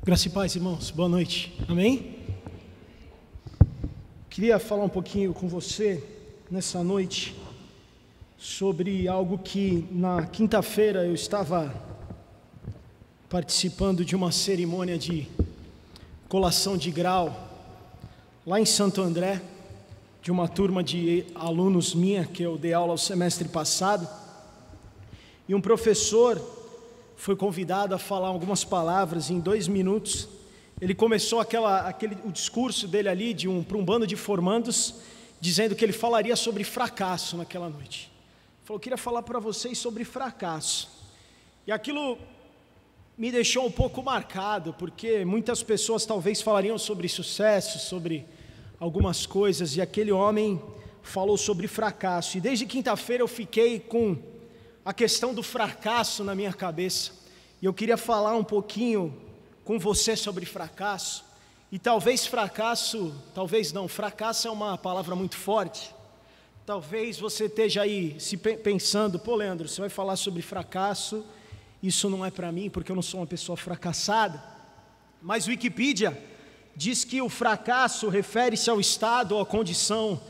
Graça e paz, irmãos. Boa noite. Amém? Queria falar um pouquinho com você nessa noite sobre algo que na quinta-feira eu estava participando de uma cerimônia de colação de grau lá em Santo André, de uma turma de alunos minha que eu dei aula o semestre passado, e um professor foi convidado a falar algumas palavras em 2 minutos. Ele começou o discurso dele ali para um bando de formandos, dizendo que ele falaria sobre fracasso naquela noite. Ele falou: queria falar para vocês sobre fracasso. E aquilo me deixou um pouco marcado, porque muitas pessoas talvez falariam sobre sucesso, sobre algumas coisas, e aquele homem falou sobre fracasso. E desde quinta-feira eu fiquei com a questão do fracasso na minha cabeça, e eu queria falar um pouquinho com você sobre fracasso. E fracasso é uma palavra muito forte. Talvez você esteja aí se pensando: pô, Leandro, você vai falar sobre fracasso, isso não é para mim, porque eu não sou uma pessoa fracassada. Mas o Wikipedia diz que o fracasso refere-se ao estado ou à condição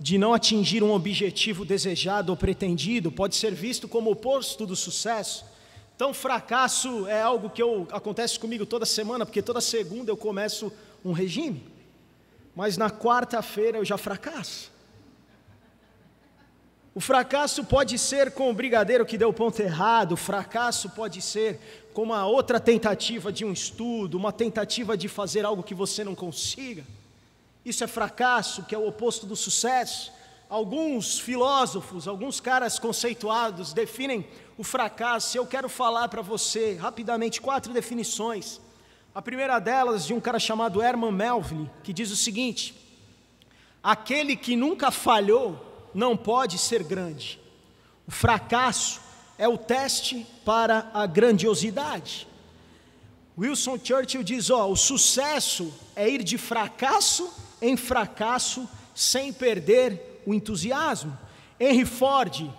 de não atingir um objetivo desejado ou pretendido, pode ser visto como o oposto do sucesso. Então, fracasso é algo que acontece comigo toda semana, porque toda segunda eu começo um regime, mas na quarta-feira eu já fracasso. O fracasso pode ser com o brigadeiro que deu ponto errado, o fracasso pode ser com uma outra tentativa de um estudo, uma tentativa de fazer algo que você não consiga. Isso é fracasso, que é o oposto do sucesso. Alguns filósofos, alguns caras conceituados definem o fracasso. Eu quero falar para você rapidamente 4 definições. A primeira delas de um cara chamado Herman Melville, que diz o seguinte: aquele que nunca falhou não pode ser grande. O fracasso é o teste para a grandiosidade. Winston Churchill diz: o sucesso é ir de fracasso em fracasso sem perder o entusiasmo. Henry Ford,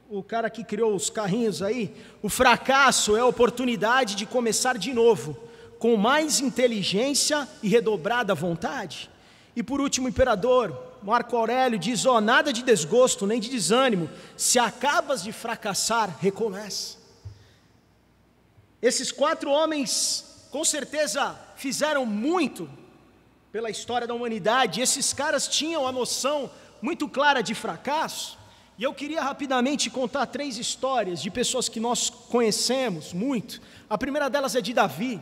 o cara que criou os carrinhos aí, o fracasso é a oportunidade de começar de novo, com mais inteligência e redobrada vontade. E por último, o imperador Marco Aurélio diz: nada de desgosto nem de desânimo, se acabas de fracassar, recomeça. Esses 4 homens com certeza fizeram muito pela história da humanidade. Esses caras tinham a noção muito clara de fracasso. E eu queria rapidamente contar 3 histórias de pessoas que nós conhecemos muito. A primeira delas é de Davi.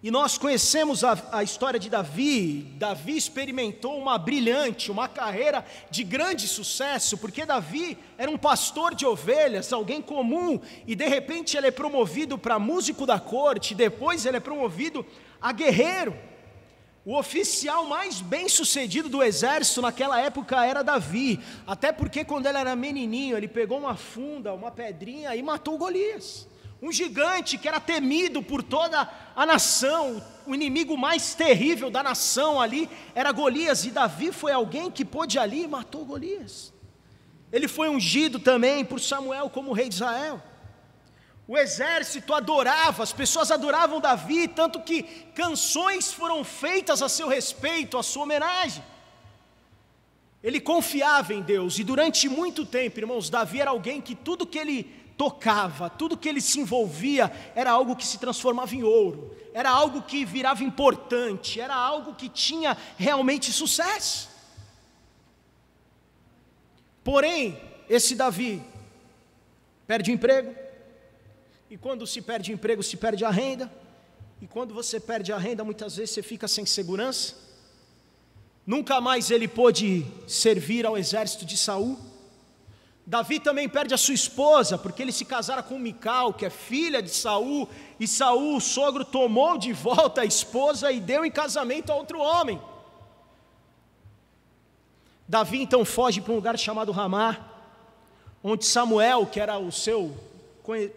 E nós conhecemos a história de Davi. Davi experimentou uma carreira de grande sucesso, porque Davi era um pastor de ovelhas, alguém comum, e de repente ele é promovido para músico da corte, depois ele é promovido a guerreiro. O oficial mais bem sucedido do exército naquela época era Davi, até porque quando ele era menininho, ele pegou uma funda, uma pedrinha e matou Golias, um gigante que era temido por toda a nação. O inimigo mais terrível da nação ali era Golias, e Davi foi alguém que pôde ali e matou Golias. Ele foi ungido também por Samuel como rei de Israel. O exército adorava, as pessoas adoravam Davi, tanto que canções foram feitas a seu respeito, a sua homenagem. Ele confiava em Deus, e durante muito tempo, irmãos, Davi era alguém que tudo que ele tocava, tudo que ele se envolvia, era algo que se transformava em ouro, era algo que virava importante, era algo que tinha realmente sucesso. Porém, esse Davi perde o emprego, e quando se perde o emprego, se perde a renda, e quando você perde a renda, muitas vezes você fica sem segurança. Nunca mais ele pôde servir ao exército de Saul. Davi também perde a sua esposa, porque ele se casara com Mical, que é filha de Saul, e Saul, o sogro, tomou de volta a esposa e deu em casamento a outro homem. Davi então foge para um lugar chamado Ramá, onde Samuel, que era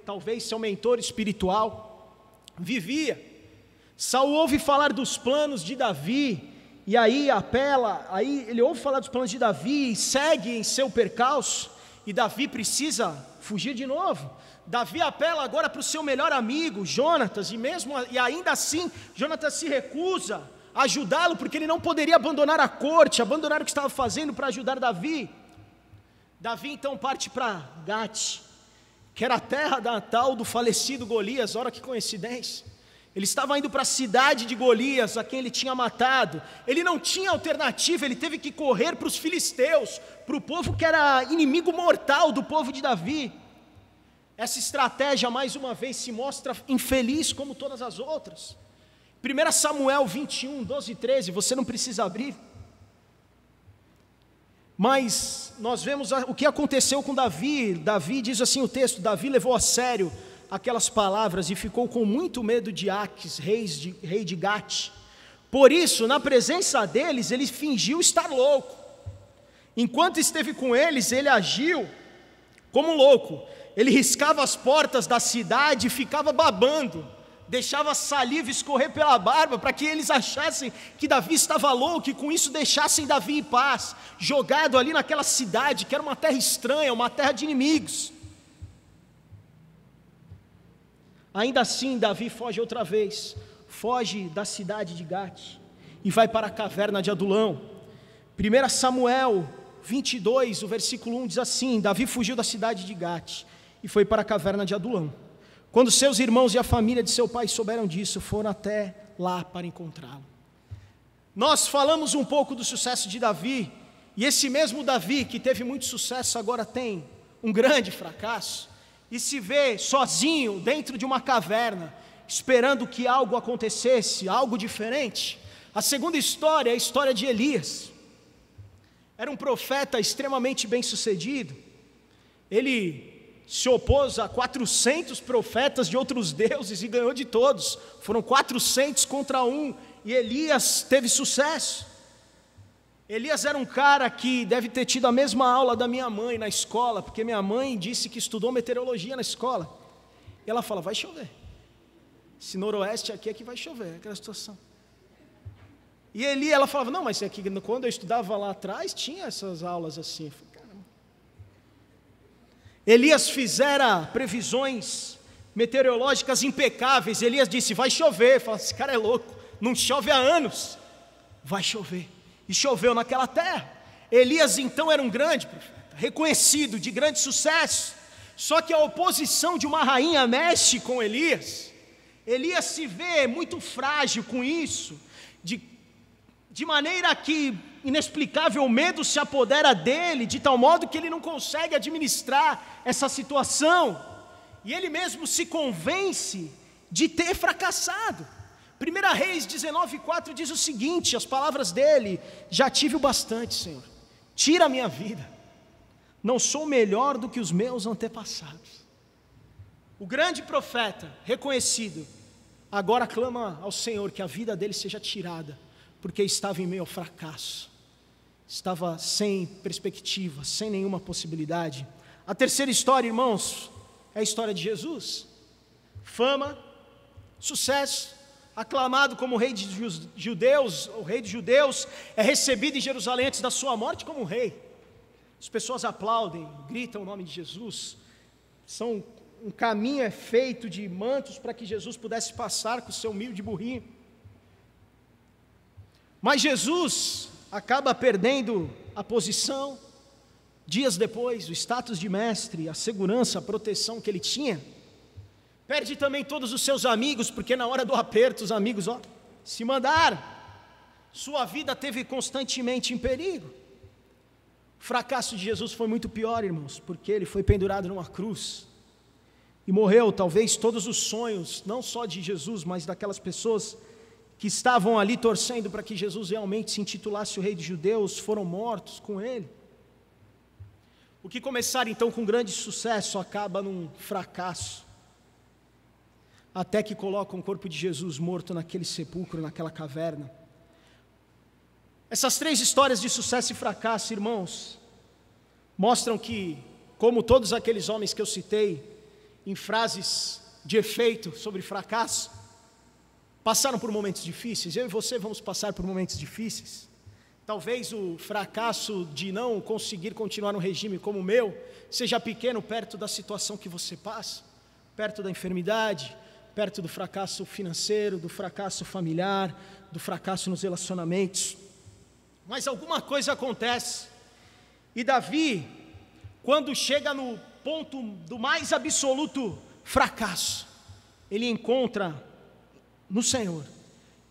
talvez seu mentor espiritual, vivia. Saul ouve falar dos planos de Davi, e aí ele ouve falar dos planos de Davi e segue em seu percalço. e Davi precisa fugir de novo. Davi apela agora para o seu melhor amigo, Jonatas, e ainda assim, Jonatas se recusa a ajudá-lo, porque ele não poderia abandonar a corte, abandonar o que estava fazendo para ajudar Davi. Davi então parte para Gate, que era a terra natal do falecido Golias. Olha que coincidência. Ele estava indo para a cidade de Golias, a quem ele tinha matado. Ele não tinha alternativa, ele teve que correr para os filisteus, para o povo que era inimigo mortal do povo de Davi. Essa estratégia, mais uma vez, se mostra infeliz como todas as outras. 1 Samuel 21, 12 e 13, você não precisa abrir. Mas nós vemos o que aconteceu com Davi. Davi, diz assim o texto, Davi levou a sério aquelas palavras e ficou com muito medo de Aques, rei de Gate. Por isso, na presença deles, ele fingiu estar louco. Enquanto esteve com eles, ele agiu como louco. Ele riscava as portas da cidade e ficava babando, deixava saliva escorrer pela barba para que eles achassem que Davi estava louco e com isso deixassem Davi em paz, jogado ali naquela cidade que era uma terra estranha, uma terra de inimigos. Ainda assim, Davi foge outra vez, foge da cidade de Gate e vai para a caverna de Adulão. 1 Samuel 22, o versículo 1 diz assim: Davi fugiu da cidade de Gate e foi para a caverna de Adulão. Quando seus irmãos e a família de seu pai souberam disso, foram até lá para encontrá-lo. Nós falamos um pouco do sucesso de Davi, e esse mesmo Davi, que teve muito sucesso, agora tem um grande fracasso, e se vê sozinho dentro de uma caverna, esperando que algo acontecesse, algo diferente. A segunda história é a história de Elias. Era um profeta extremamente bem sucedido. Ele se opôs a 400 profetas de outros deuses e ganhou de todos. Foram 400 contra 1 e Elias teve sucesso. Elias era um cara que deve ter tido a mesma aula da minha mãe na escola, porque minha mãe disse que estudou meteorologia na escola. E ela fala, vai chover. Se noroeste aqui é que vai chover, aquela situação. E ela falava, não, mas aqui, quando eu estudava lá atrás, tinha essas aulas assim. Eu falei, caramba. Elias fizera previsões meteorológicas impecáveis. Elias disse, vai chover. Fala, esse cara é louco, não chove há anos. Vai chover. E choveu naquela terra. Elias então era um grande profeta, reconhecido, de grande sucesso. Só que a oposição de uma rainha mexe com Elias. Elias se vê muito frágil com isso, de maneira que inexplicável medo se apodera dele, de tal modo que ele não consegue administrar essa situação. E ele mesmo se convence de ter fracassado. 1 Reis 19:4 diz o seguinte, as palavras dele: já tive o bastante, Senhor, tira a minha vida, não sou melhor do que os meus antepassados. O grande profeta, reconhecido, agora clama ao Senhor que a vida dele seja tirada, porque estava em meio ao fracasso, estava sem perspectiva, sem nenhuma possibilidade. A terceira história, irmãos, é a história de Jesus. Fama, sucesso, aclamado como rei de judeus, o rei dos judeus, é recebido em Jerusalém antes da sua morte como rei. As pessoas aplaudem, gritam o nome de Jesus. Um caminho é feito de mantos para que Jesus pudesse passar com o seu humilde burrinho. Mas Jesus acaba perdendo a posição. Dias depois, o status de mestre, a segurança, a proteção que ele tinha. Perde também todos os seus amigos, porque na hora do aperto os amigos se mandaram. Sua vida teve constantemente em perigo. O fracasso de Jesus foi muito pior, irmãos, porque ele foi pendurado numa cruz e morreu. Talvez todos os sonhos, não só de Jesus, mas daquelas pessoas que estavam ali torcendo para que Jesus realmente se intitulasse o rei dos judeus, foram mortos com ele. O que começar então com grande sucesso acaba num fracasso, até que colocam o corpo de Jesus morto naquele sepulcro, naquela caverna. Essas três histórias de sucesso e fracasso, irmãos, mostram que, como todos aqueles homens que eu citei, em frases de efeito sobre fracasso, passaram por momentos difíceis. Eu e você vamos passar por momentos difíceis. Talvez o fracasso de não conseguir continuar no regime como o meu seja pequeno perto da situação que você passa, perto da enfermidade, perto do fracasso financeiro, do fracasso familiar, do fracasso nos relacionamentos. Mas alguma coisa acontece. E Davi, quando chega no ponto do mais absoluto fracasso, ele encontra no Senhor,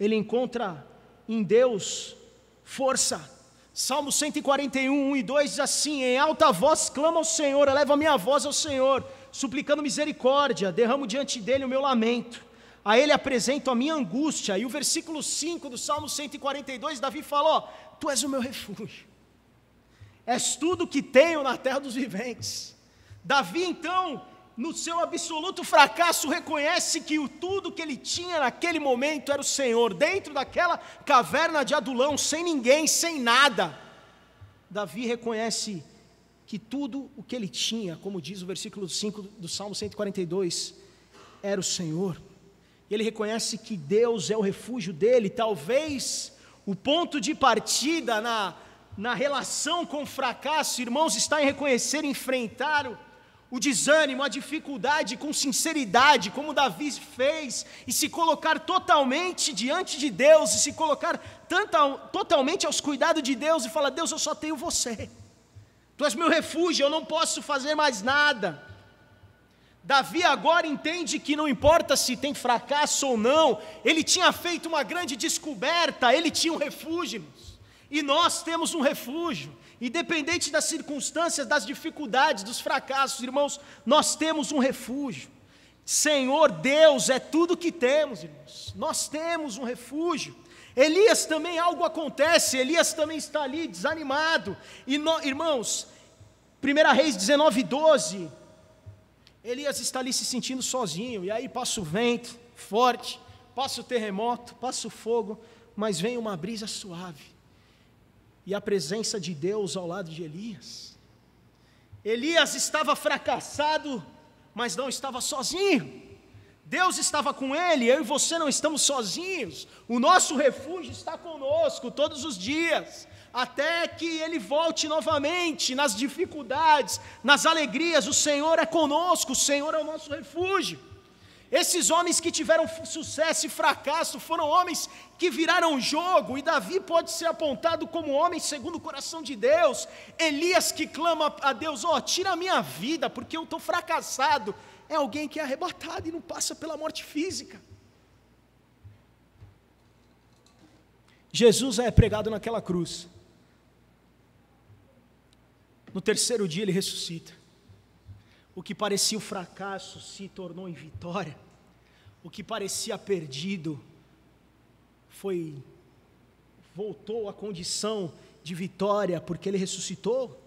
ele encontra em Deus força. Salmo 141, 1 e 2 diz assim: em alta voz clamo ao Senhor, elevo a minha voz ao Senhor, suplicando misericórdia, derramo diante dele o meu lamento, a ele apresento a minha angústia. E o versículo 5 do Salmo 142, Davi fala: ó, tu és o meu refúgio, és tudo que tenho na terra dos viventes. Davi então, no seu absoluto fracasso, reconhece que tudo que ele tinha naquele momento era o Senhor. Dentro daquela caverna de Adulão, sem ninguém, sem nada, Davi reconhece que tudo o que ele tinha, como diz o versículo 5 do Salmo 142, era o Senhor. E ele reconhece que Deus é o refúgio dele. Talvez o ponto de partida na relação com o fracasso, irmãos, está em reconhecer e enfrentar o desânimo, a dificuldade com sinceridade, como Davi fez, e se colocar totalmente diante de Deus, e se colocar totalmente aos cuidados de Deus, e falar: Deus, eu só tenho você, tu és meu refúgio, eu não posso fazer mais nada. Davi agora entende que não importa se tem fracasso ou não, ele tinha feito uma grande descoberta, ele tinha um refúgio, e nós temos um refúgio. Independente das circunstâncias, das dificuldades, dos fracassos, irmãos, nós temos um refúgio. Senhor Deus é tudo que temos, irmãos. Nós temos um refúgio. Elias também, algo acontece, Elias também está ali desanimado. E irmãos, 1 Reis 19:12, Elias está ali se sentindo sozinho, e aí passa o vento forte, passa o terremoto, passa o fogo, mas vem uma brisa suave. E a presença de Deus ao lado de Elias. Elias estava fracassado, mas não estava sozinho. Deus estava com ele, eu e você não estamos sozinhos. O nosso refúgio está conosco todos os dias, até que ele volte novamente nas dificuldades, nas alegrias. O Senhor é conosco, o Senhor é o nosso refúgio. Esses homens que tiveram sucesso e fracasso foram homens que viraram o jogo, e Davi pode ser apontado como homem segundo o coração de Deus. Elias, que clama a Deus: ó, tira a minha vida, porque eu estou fracassado, é alguém que é arrebatado e não passa pela morte física. Jesus é pregado naquela cruz. No terceiro dia ele ressuscita. O que parecia um fracasso se tornou em vitória. O que parecia perdido voltou à condição de vitória, porque ele ressuscitou.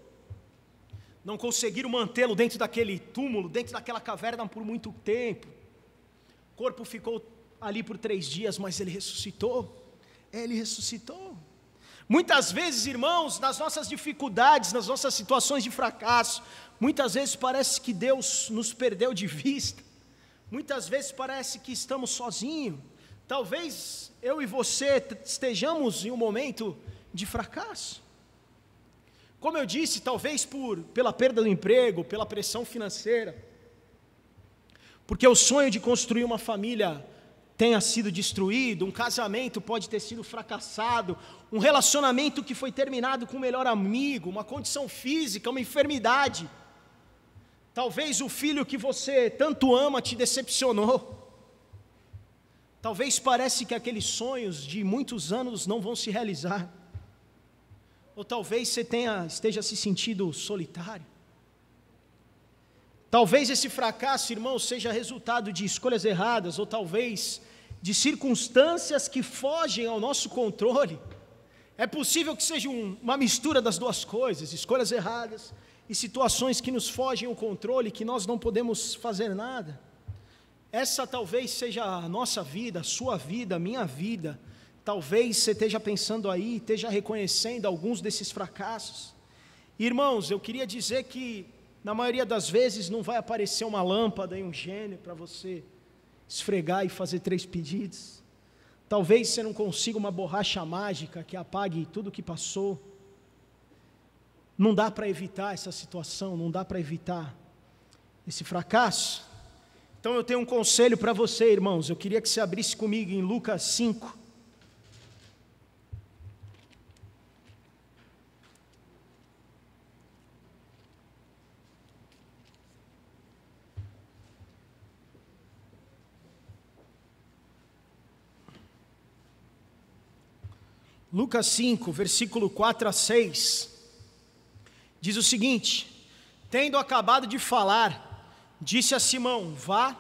Não conseguiram mantê-lo dentro daquele túmulo, dentro daquela caverna por muito tempo. O corpo ficou ali por 3 dias, mas ele ressuscitou. Ele ressuscitou. Muitas vezes, irmãos, nas nossas dificuldades, nas nossas situações de fracasso, muitas vezes parece que Deus nos perdeu de vista. Muitas vezes parece que estamos sozinhos. Talvez eu e você estejamos em um momento de fracasso. Como eu disse, talvez pela perda do emprego, pela pressão financeira, porque o sonho de construir uma família tenha sido destruído, um casamento pode ter sido fracassado, um relacionamento que foi terminado com o melhor amigo, uma condição física, uma enfermidade. Talvez o filho que você tanto ama te decepcionou. Talvez pareça que aqueles sonhos de muitos anos não vão se realizar. Ou talvez você esteja se sentindo solitário. Talvez esse fracasso, irmão, seja resultado de escolhas erradas, ou talvez de circunstâncias que fogem ao nosso controle. É possível que seja uma mistura das duas coisas, escolhas erradas e situações que nos fogem ao controle, que nós não podemos fazer nada. Essa talvez seja a nossa vida, a sua vida, a minha vida. Talvez você esteja pensando aí, esteja reconhecendo alguns desses fracassos. Irmãos, eu queria dizer que na maioria das vezes não vai aparecer uma lâmpada e um gênio para você esfregar e fazer 3 pedidos. Talvez você não consiga uma borracha mágica que apague tudo o que passou. Não dá para evitar essa situação, não dá para evitar esse fracasso. Então eu tenho um conselho para você, irmãos. Eu queria que você abrisse comigo em Lucas 5. Lucas 5, versículo 4 a 6, diz o seguinte: tendo acabado de falar, disse a Simão: vá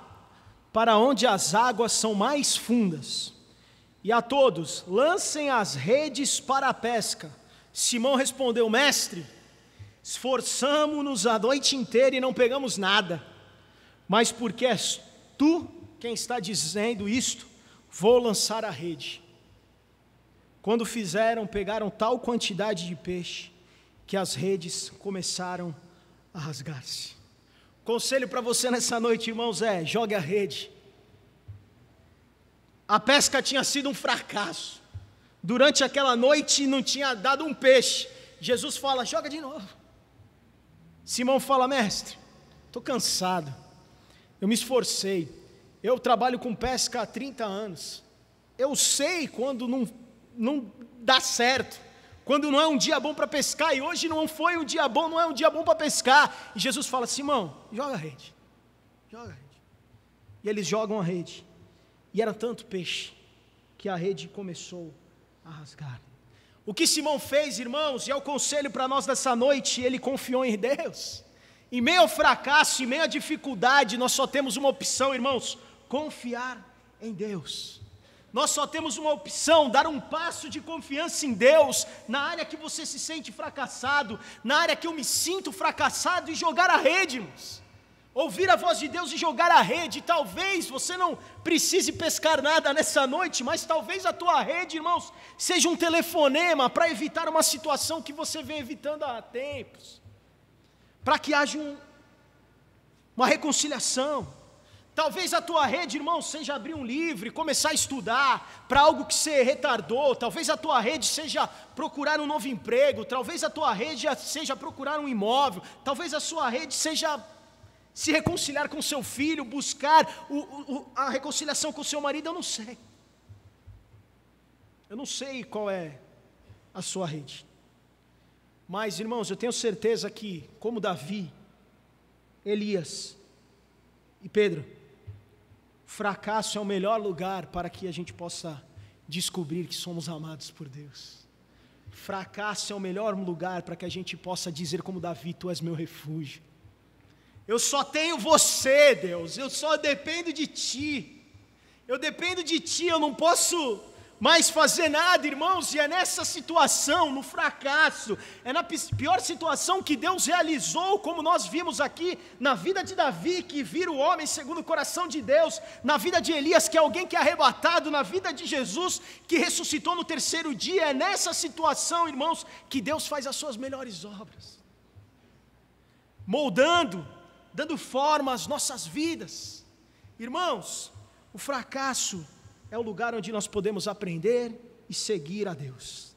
para onde as águas são mais fundas, e a todos: lancem as redes para a pesca. Simão respondeu: mestre, esforçamo-nos a noite inteira e não pegamos nada, mas porque és tu quem está dizendo isto, vou lançar a rede. Quando fizeram, pegaram tal quantidade de peixe, que as redes começaram a rasgar-se. Conselho para você nessa noite, irmãos, jogue a rede. A pesca tinha sido um fracasso. Durante aquela noite não tinha dado um peixe. Jesus fala: joga de novo. Simão fala: mestre, estou cansado, eu me esforcei, eu trabalho com pesca há 30 anos, eu sei quando não dá certo, quando não é um dia bom para pescar, e hoje não foi um dia bom, não é um dia bom para pescar. E Jesus fala: Simão, joga a rede, joga a rede. E eles jogam a rede, e era tanto peixe, que a rede começou a rasgar. O que Simão fez, irmãos, e é o conselho para nós nessa noite, ele confiou em Deus. Em meio ao fracasso, em meio à dificuldade, nós só temos uma opção, irmãos: confiar em Deus. Nós só temos uma opção: dar um passo de confiança em Deus, na área que você se sente fracassado, na área que eu me sinto fracassado, e jogar a rede, irmãos. Ouvir a voz de Deus e jogar a rede. Talvez você não precise pescar nada nessa noite, mas talvez a tua rede, irmãos, seja um telefonema para evitar uma situação que você vem evitando há tempos, para que haja uma reconciliação. Talvez a tua rede, irmão, seja abrir um livro e começar a estudar para algo que você retardou. Talvez a tua rede seja procurar um novo emprego. Talvez a tua rede seja procurar um imóvel. Talvez a sua rede seja se reconciliar com seu filho, buscar a reconciliação com seu marido. Eu não sei. Eu não sei qual é a sua rede. Mas, irmãos, eu tenho certeza que, como Davi, Elias e Pedro, fracasso é o melhor lugar para que a gente possa descobrir que somos amados por Deus. Fracasso é o melhor lugar para que a gente possa dizer como Davi: tu és meu refúgio. Eu só tenho você, Deus, eu só dependo de ti. Eu dependo de ti, eu não posso mais fazer nada, irmãos. E é nessa situação, no fracasso, é na pior situação que Deus realizou, como nós vimos aqui na vida de Davi, que vira o homem segundo o coração de Deus, na vida de Elias, que é alguém que é arrebatado, na vida de Jesus, que ressuscitou no terceiro dia. É nessa situação, irmãos, que Deus faz as suas melhores obras, moldando, dando forma às nossas vidas. Irmãos, o fracasso é o lugar onde nós podemos aprender e seguir a Deus,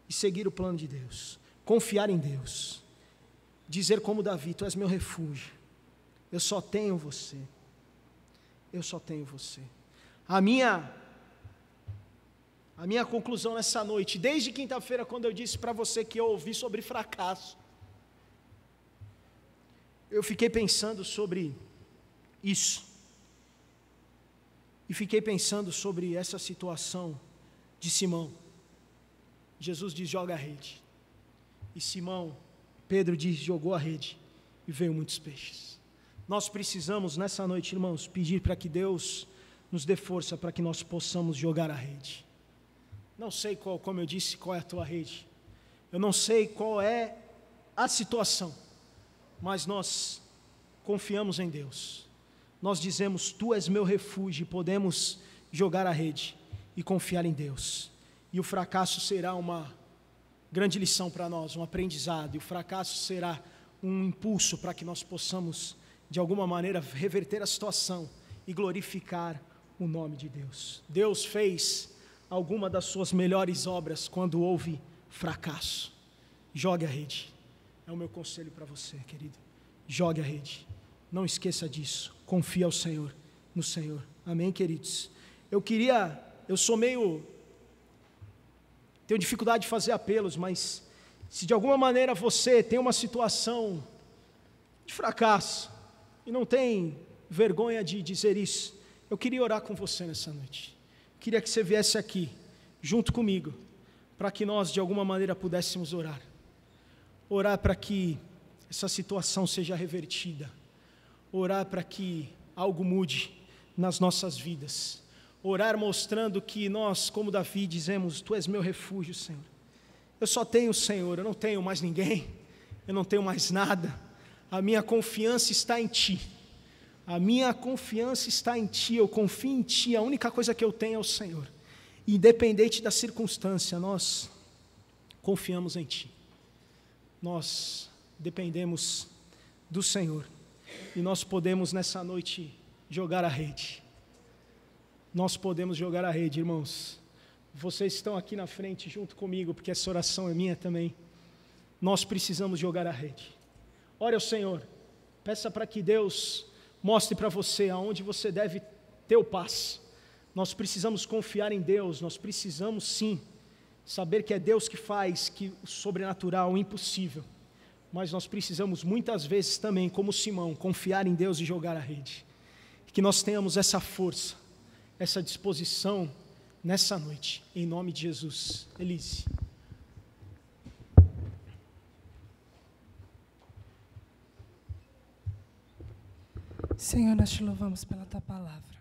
e seguir o plano de Deus, confiar em Deus, dizer como Davi: tu és meu refúgio, eu só tenho você, eu só tenho você. A minha conclusão nessa noite, desde quinta-feira, quando eu disse para você que eu ouvi sobre fracasso, eu fiquei pensando sobre isso, e fiquei pensando sobre essa situação de Simão. Jesus diz: joga a rede. E Simão, Pedro diz: jogou a rede, e veio muitos peixes. Nós precisamos nessa noite, irmãos, pedir para que Deus nos dê força para que nós possamos jogar a rede. Não sei como eu disse, qual é a tua rede. Eu não sei qual é a situação, mas nós confiamos em Deus. Nós dizemos: tu és meu refúgio, e podemos jogar a rede e confiar em Deus. E o fracasso será uma grande lição para nós, um aprendizado, e o fracasso será um impulso para que nós possamos, de alguma maneira, reverter a situação e glorificar o nome de Deus. Deus fez alguma das suas melhores obras quando houve fracasso. Jogue a rede. É o meu conselho para você, querido. Jogue a rede. Não esqueça disso. Confie ao Senhor, no Senhor. Amém, queridos? Eu sou meio... Tenho dificuldade de fazer apelos, mas se de alguma maneira você tem uma situação de fracasso e não tem vergonha de dizer isso, eu queria orar com você nessa noite. Queria que você viesse aqui, junto comigo, para que nós de alguma maneira pudéssemos orar. Orar para que essa situação seja revertida. Orar para que algo mude nas nossas vidas. Orar mostrando que nós, como Davi, dizemos: Tu és meu refúgio, Senhor. Eu só tenho o Senhor, eu não tenho mais ninguém, eu não tenho mais nada. A minha confiança está em Ti. A minha confiança está em Ti, eu confio em Ti. A única coisa que eu tenho é o Senhor. Independente da circunstância, nós confiamos em Ti. Nós dependemos do Senhor. E nós podemos nessa noite jogar a rede. Nós podemos jogar a rede, irmãos. Vocês estão aqui na frente junto comigo, porque essa oração é minha também. Nós precisamos jogar a rede. Ore ao Senhor. Peça para que Deus mostre para você aonde você deve ter o passo. Nós precisamos confiar em Deus. Nós precisamos sim saber que é Deus que faz que o sobrenatural, o impossível. Mas nós precisamos muitas vezes também, como Simão, confiar em Deus e jogar a rede. Que nós tenhamos essa força, essa disposição nessa noite, em nome de Jesus. Elise. Senhor, nós te louvamos pela tua palavra.